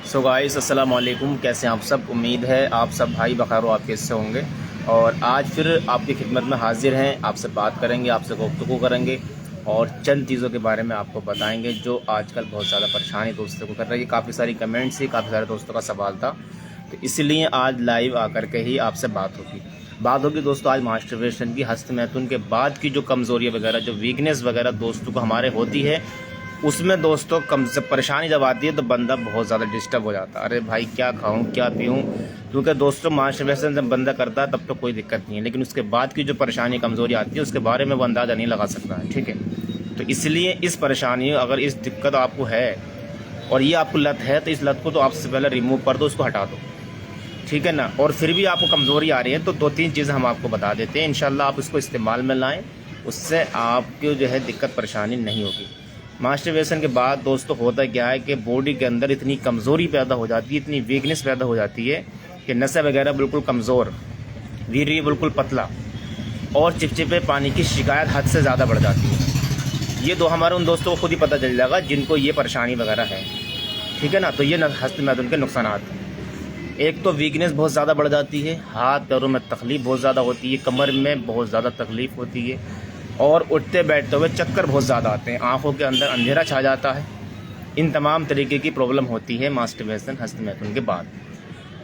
So guys अस्सलाम वालेकुम, कैसे हैं आप सब। उम्मीद है आप सब भाई बखैर वाक़ियत से होंगे। और आज फिर आपकी खिदमत में हाजिर हैं, आपसे बात करेंगे, आपसे गुफ्तगू करेंगे और चंद चीज़ों के बारे में आपको बताएंगे जो आजकल बहुत ज़्यादा परेशानी दोस्तों को कर रही है। काफ़ी सारी कमेंट्स थी, काफ़ी सारे दोस्तों का सवाल था, तो इसलिए आज लाइव आकर के ही आपसे बात होगी दोस्तों। आज मास्टरबेशन की हस्तमैथुन के बाद की जो कमज़ोरी वगैरह, जो वीकनेस वगैरह दोस्तों को हमारे होती है, उसमें दोस्तों कम से परेशानी जब आती है तो बंदा बहुत ज़्यादा डिस्टर्ब हो जाता है। अरे भाई क्या खाऊं क्या पीऊं, क्योंकि दोस्तों मास्टरबेशन जब बंदा करता है तब तो कोई दिक्कत नहीं है, लेकिन उसके बाद की जो परेशानी कमज़ोरी आती है उसके बारे में वो अंदाज़ा नहीं लगा सकता है। ठीक है, तो इसलिए इस परेशानी, अगर इस दिक्कत आपको है और ये आपको लत है, तो इस लत को तो आप सबसे पहले रिमूव कर दो, उसको हटा दो। ठीक है ना। और फिर भी आपको कमज़ोरी आ रही है तो 2-3 चीज़ें हम आपको बता देते हैं, इंशाल्लाह आप इसको इस्तेमाल में लाएँ, उससे आपको जो है दिक्कत परेशानी नहीं होगी। मास्टरबेशन के बाद दोस्तों होता क्या है कि बॉडी के अंदर इतनी कमज़ोरी पैदा हो जाती है, इतनी वीकनेस पैदा हो जाती है कि नसें वगैरह बिल्कुल कमज़ोर, वीर्य बिल्कुल पतला और चिपचिपे पानी की शिकायत हद से ज़्यादा बढ़ जाती है। ये दो हमारे उन दोस्तों को खुद ही पता चल जाएगा जिनको ये परेशानी वगैरह है। ठीक है ना। तो ये हस्तमैथुन के नुकसान, एक तो वीकनेस बहुत ज़्यादा बढ़ जाती है, हाथ पैरों में तकलीफ़ बहुत ज़्यादा होती है, कमर में बहुत ज़्यादा तकलीफ़ होती है और उठते बैठते हुए चक्कर बहुत ज़्यादा आते हैं, आँखों के अंदर अंधेरा छा जाता है। इन तमाम तरीके की प्रॉब्लम होती है मास्टरबेशन हस्तमैथुन के बाद।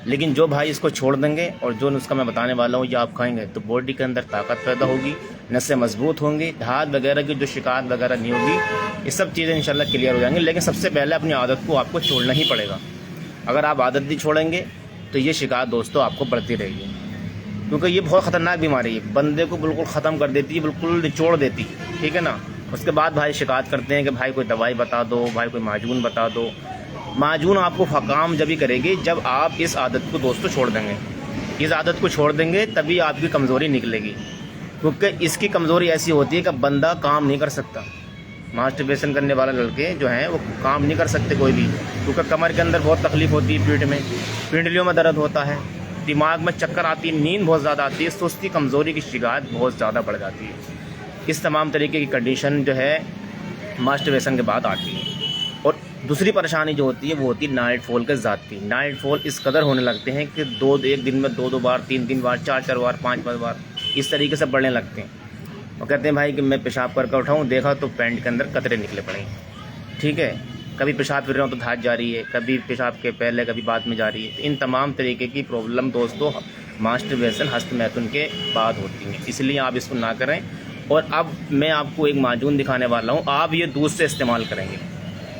लेकिन जो भाई इसको छोड़ देंगे और जो नुस्खा मैं बताने वाला हूँ ये आप खाएंगे तो बॉडी के अंदर ताकत पैदा होगी, नसें मजबूत होंगी, धात वगैरह की जो शिकायत वगैरह नहीं होगी, ये सब चीज़ें इंशाल्लाह क्लियर हो जाएंगी। लेकिन सबसे पहले अपनी आदत को आपको छोड़ना ही पड़ेगा। अगर आप आदत नहीं छोड़ेंगे तो ये शिकायत दोस्तों आपको बढ़ती रहेगी, क्योंकि ये बहुत ख़तरनाक बीमारी है, बंदे को बिल्कुल ख़त्म कर देती है, बिल्कुल निचोड़ देती है। ठीक है ना। उसके बाद भाई शिकायत करते हैं कि भाई कोई दवाई बता दो, भाई कोई माजून बता दो। माजून आपको काम जब ही करेगी जब आप इस आदत को दोस्तों छोड़ देंगे। इस आदत को छोड़ देंगे तभी आपकी कमज़ोरी निकलेगी, क्योंकि इसकी कमज़ोरी ऐसी होती है कि बंदा काम नहीं कर सकता। मास्टरबेशन करने वाले लड़के जो हैं वो काम नहीं कर सकते कोई भी, क्योंकि कमर के अंदर बहुत तकलीफ़ होती है, पीठ में, पिंडलियों में दर्द होता है, दिमाग में चक्कर आती है, नींद बहुत ज़्यादा आती है, सुस्ती, कमज़ोरी की शिकायत बहुत ज़्यादा बढ़ जाती है। इस तमाम तरीके की कंडीशन जो है मास्टरबेशन के बाद आती है। और दूसरी परेशानी जो होती है वो होती है नाइट फॉल के ज़ाती। नाइट फॉल इस कदर होने लगते हैं कि एक दिन में 2-2 बार, 3-3 बार, 4-4 बार, 5-5 बार इस तरीके से बढ़ने लगते हैं। और कहते हैं भाई कि मैं पेशाब करके उठाऊँ, देखा तो पैंट के अंदर कतरे निकले पड़े। ठीक है, कभी पेशाब फिर रहा हूँ तो धात जा रही है, कभी पेशाब के पहले कभी बाद में जा रही है। तो इन तमाम तरीके की प्रॉब्लम दोस्तों मास्टरबेशन हस्तमैथुन के बाद होती हैं, इसलिए आप इसको ना करें। और अब मैं आपको एक माजून दिखाने वाला हूँ, आप ये दूध से इस्तेमाल करेंगे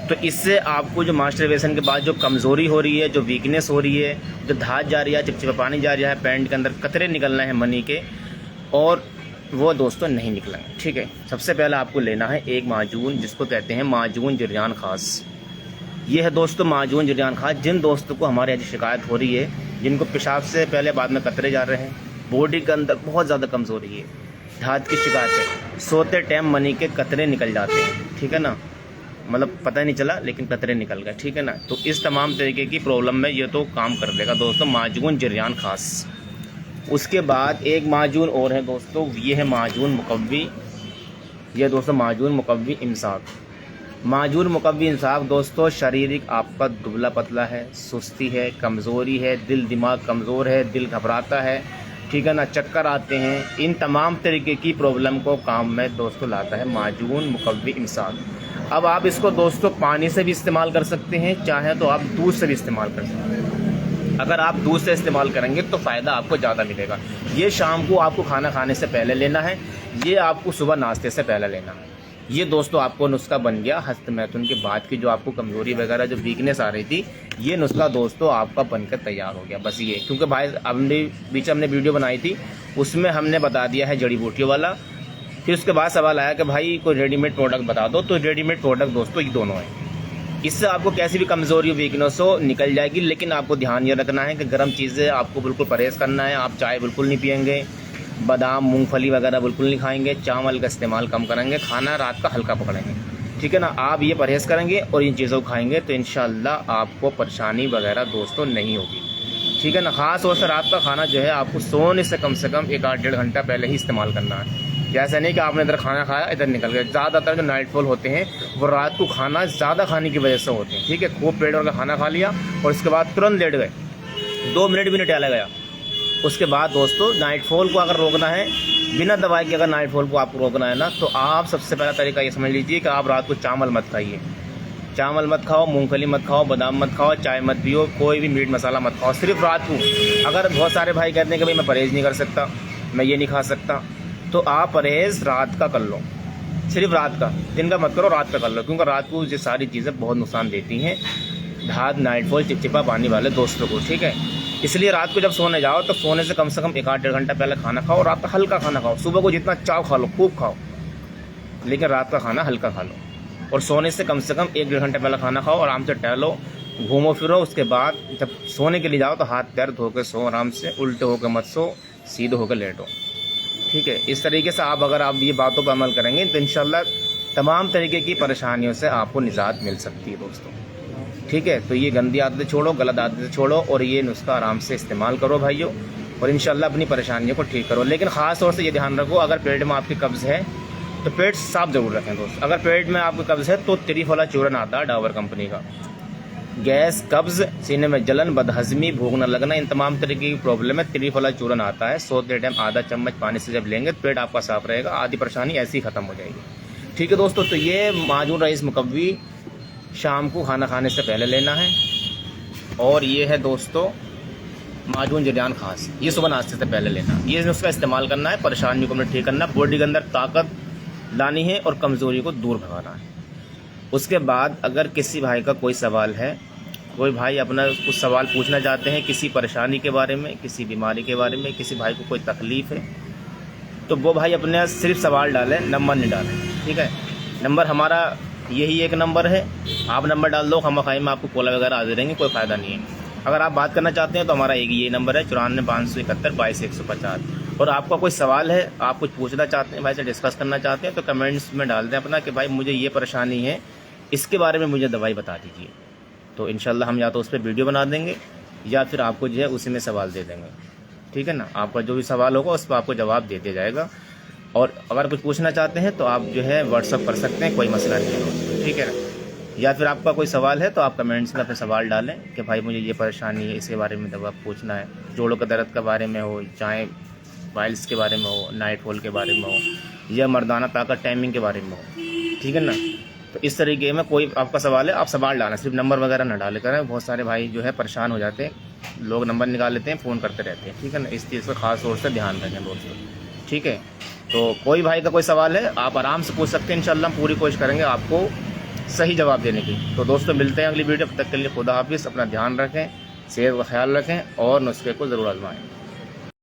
तो इससे आपको जो मास्टरबेशन के बाद जो कमज़ोरी हो रही है, जो वीकनेस हो रही है, जो धात जा रही है, चिपचिपा पानी जा रहा है, पैंट के अंदर कतरे निकलना है मनी के, और वो दोस्तों नहीं निकलेंगे। ठीक है। सबसे पहले आपको लेना है एक माजून, जिसको कहते हैं माजून जरियान ख़ास। ये है दोस्तों माजून जरियान ख़ास। जिन दोस्तों को हमारे यहाँ शिकायत हो रही है, जिनको पेशाब से पहले बाद में कतरे जा रहे हैं, बॉडी के अंदर बहुत ज़्यादा कमज़ोरी है, धात की शिकायत है, सोते टाइम मनी के कतरे निकल जाते हैं। ठीक है ना, मतलब पता नहीं चला लेकिन कतरे निकल गए। ठीक है ना। तो इस तमाम तरीके की प्रॉब्लम में ये तो काम कर देगा दोस्तों माजून जरियान ख़ास। उसके बाद एक माजून और है दोस्तों, ये है माजून मुकव्वी। ये दोस्तों माजून मुकव्वी इमसाक। माजून मुकव्वी इंसाफ दोस्तों, शारीरिक आपका दुबला पतला है, सुस्ती है, कमज़ोरी है, दिल दिमाग कमज़ोर है, दिल घबराता है, ठीक है ना, चक्कर आते हैं, इन तमाम तरीके की प्रॉब्लम को काम में दोस्तों लाता है माजून मुकव्वी इंसाफ। अब आप इसको दोस्तों पानी से भी इस्तेमाल कर सकते हैं, चाहे तो आप दूध से भी इस्तेमाल कर सकते हैं। अगर आप दूध से इस्तेमाल करेंगे तो फ़ायदा आपको ज़्यादा मिलेगा। ये शाम को आपको खाना खाने से पहले लेना है, ये आपको सुबह नाश्ते से पहले लेना है। ये दोस्तों आपको नुस्खा बन गया हस्तमैथुन के बाद की जो आपको कमज़ोरी वगैरह जो वीकनेस आ रही थी, ये नुस्खा दोस्तों आपका बनकर तैयार हो गया। बस ये, क्योंकि भाई हमने हमने वीडियो बनाई थी, उसमें हमने बता दिया है जड़ी बूटियों वाला। फिर उसके बाद सवाल आया कि भाई कोई रेडीमेड प्रोडक्ट बता दो, तो रेडीमेड प्रोडक्ट दोस्तों ये दोनों हैं। इससे आपको कैसी भी कमज़ोरी वीकनेस हो निकल जाएगी। लेकिन आपको ध्यान ये रखना है कि गर्म चीज़ें आपको बिल्कुल परहेज़ करना है। आप चाय बिल्कुल नहीं पियेंगे, बादाम मूंगफली वगैरह बिल्कुल नहीं खाएंगे, चावल का इस्तेमाल कम करेंगे, खाना रात का हल्का पकड़ेंगे। ठीक है ना। आप ये परहेज़ करेंगे और इन चीज़ों को खाएंगे तो इंशाल्लाह आपको परेशानी वगैरह दोस्तों नहीं होगी। ठीक है ना। ख़ास तौर से रात का खाना जो है आपको सोने से कम 1-8 डेढ़ घंटा पहले ही इस्तेमाल करना है। ऐसा नहीं कि आपने इधर खाना खाया इधर निकल गया। ज़्यादातर जो नाइटफॉल होते हैं वो रात को खाना ज़्यादा खाने की वजह से होते हैं, ठीक है। खूब पेट भर का खाना खा लिया और उसके बाद तुरंत लेट गए, 2 मिनट भी नहीं टहला गया। उसके बाद दोस्तों नाइटफॉल को अगर रोकना है बिना दवाई के, अगर नाइटफॉल को आपको रोकना है ना, तो आप सबसे पहला तरीका ये समझ लीजिए कि आप रात को चावल मत खाइए। चावल मत खाओ, मूंगफली मत खाओ, बादाम मत खाओ, चाय मत पियो, कोई भी मीट मसाला मत खाओ, सिर्फ रात को। अगर बहुत सारे भाई कहते हैं कि भाई मैं परहेज़ नहीं कर सकता, मैं ये नहीं खा सकता, तो आप परहेज़ रात का कर लो, सिर्फ रात का, दिन का मत करो, रात का कर लो। क्योंकि रात को ये सारी चीज़ें बहुत नुकसान देती हैं, धाद, नाइटफॉल, चिपचिपा पानी वाले दोस्तों को, ठीक है। इसलिए रात को जब सोने जाओ तो सोने से कम 1-1.5 घंटा पहले खाना खाओ। रात का हल्का खाना खाओ, सुबह को जितना चाव खा लो, खूब खाओ, लेकिन रात का खाना हल्का खा लो। और सोने से कम 1-1.5 घंटा पहले खाना खाओ, आराम से टहलो, घूमो फिरो। उसके बाद जब सोने के लिए जाओ तो हाथ पैर धो के सो, आराम से, उल्टे होकर मत सो, सीधे होकर लेटो, ठीक है। इस तरीके से अगर आप ये बातों पर अमल करेंगे तो इंशाल्लाह तमाम तरीके की परेशानियों से आपको निजात मिल सकती है दोस्तों, ठीक है। तो ये गंदी आदतें छोड़ो, गलत आदतें छोड़ो और ये नुस्खा आराम से इस्तेमाल करो भाइयों, और इंशाल्लाह अपनी परेशानियों को ठीक करो। लेकिन ख़ास तौर से ये ध्यान रखो, अगर पेट में आपकी कब्ज़ है तो पेट साफ ज़रूर रखें दोस्त। अगर पेट में आपकी कब्ज़ है तो त्रिफला चूर्ण आता है डाबर कंपनी का। गैस, कब्ज़, सीने में जलन, बदहज़मी, भूख न लगना, इन तमाम तरीके की प्रॉब्लम है, त्रिफला चूर्ण आता है। सोते टाइम आधा चम्मच पानी से जब लेंगे तो पेट आपका साफ रहेगा, आधी परेशानी ऐसी ही ख़त्म हो जाएगी, ठीक है दोस्तों। तो ये माजून रईस मुकव्वी शाम को खाना खाने से पहले लेना है, और ये है दोस्तों माजून जरियान खास, ये सुबह नाश्ते से पहले लेना। ये उसका इस्तेमाल करना है, परेशानियों को ठीक करना, बॉडी के अंदर ताकत लानी है और कमज़ोरी को दूर भगाना है। उसके बाद अगर किसी भाई का कोई सवाल है, कोई भाई अपना कुछ सवाल पूछना चाहते हैं किसी परेशानी के बारे में, किसी बीमारी के बारे में, किसी भाई को कोई तकलीफ़ है, तो वो भाई अपने सिर्फ सवाल डालें, नंबर नहीं डालें, ठीक है। नंबर हमारा यही एक नंबर है, आप नंबर डाल दो, हम खाई में आपको कॉल वगैरह आ जाएंगे, कोई फ़ायदा नहीं है। अगर आप बात करना चाहते हैं तो हमारा एक ये नंबर है 94-571-22-150। और आपका कोई सवाल है, आप कुछ पूछना चाहते हैं, भाई से डिस्कस करना चाहते हैं, तो कमेंट्स में डाल दें अपना कि भाई मुझे ये परेशानी है, इसके बारे में मुझे दवाई बता दीजिए। तो इंशाल्लाह हम या तो उस पर वीडियो बना देंगे या फिर आपको जो है उसी में सवाल दे देंगे, ठीक है ना। आपका जो भी सवाल होगा उस पर आपको जवाब दे दिया जाएगा। और अगर कुछ पूछना चाहते हैं तो आप जो है व्हाट्सअप कर सकते हैं, कोई मसला नहीं है, ठीक है ना। या फिर आपका कोई सवाल है तो आप कमेंट्स में अपने सवाल डालें कि भाई मुझे ये परेशानी है, इसके बारे में दवा पूछना है, जोड़ों के दर्द के बारे में हो, चाहे वाइल्स के बारे में हो, नाइटफॉल के बारे में हो, या मर्दाना ताकत टाइमिंग के बारे में हो, ठीक है ना। तो इस तरीके में कोई आपका सवाल है, आप सवाल डालें, सिर्फ नंबर वगैरह ना डाले करें। बहुत सारे भाई जो है परेशान हो जाते हैं, लोग नंबर निकाल लेते हैं, फ़ोन करते रहते हैं, ठीक है ना। इस चीज़ का खास तौर से ध्यान रखें दोस्तों, ठीक है। तो कोई भाई का कोई सवाल है आप आराम से पूछ सकते हैं, इंशाल्लाह हम पूरी कोशिश करेंगे आपको सही जवाब देने की। तो दोस्तों मिलते हैं अगली वीडियो, तब तक के लिए खुदा हाफिज़, अपना ध्यान रखें, सेहत का ख्याल रखें और नुस्खे को ज़रूर आजमाएं।